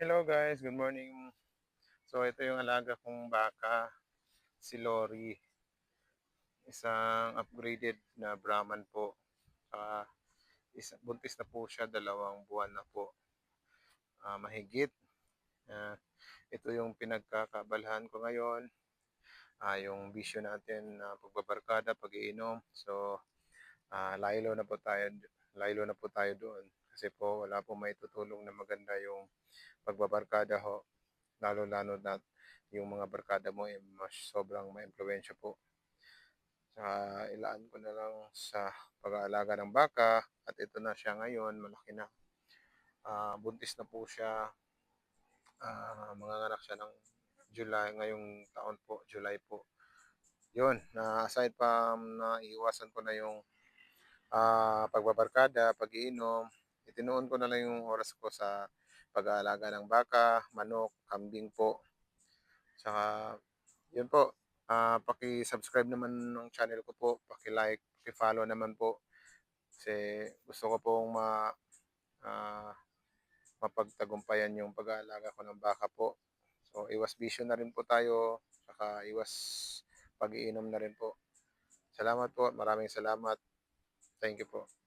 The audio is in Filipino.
Hello guys, good morning. So ito yung alaga kong baka, si Lori. Isang upgraded na Brahman po. Buntis na po siya, 2 buwan na po. Mahigit. Ah, Ito yung pinagkakaabalahan ko ngayon. Yung bisyo natin na pagbabarkada, pag-iinom. So laylo na po tayo doon. Kasi po wala po may tutulong na maganda yung pagbabarkada ho. Lalo-lalo na yung mga barkada mo ay mas sobrang maimpluwensya po. Ilaan ko na lang sa pag-aalaga ng baka at ito na siya ngayon, malaki na. Buntis na po siya. Manganganak siya ng July, ngayong taon po, July po. Yun, aside pa na iiwasan ko na yung pagbabarkada, pag-iinom, itinuon ko na lang yung oras ko sa pag-aalaga ng baka, manok, kambing po. Tsaka, yun po, paki-subscribe naman ng channel ko po, paki-like, paki-follow naman po. Kasi gusto ko pong ah, mapagtagumpayan yung pag-aalaga ko ng baka po. So, iwas bisyo na rin po tayo, saka iwas pag-iinom na rin po. Salamat po, maraming salamat. Thank you po.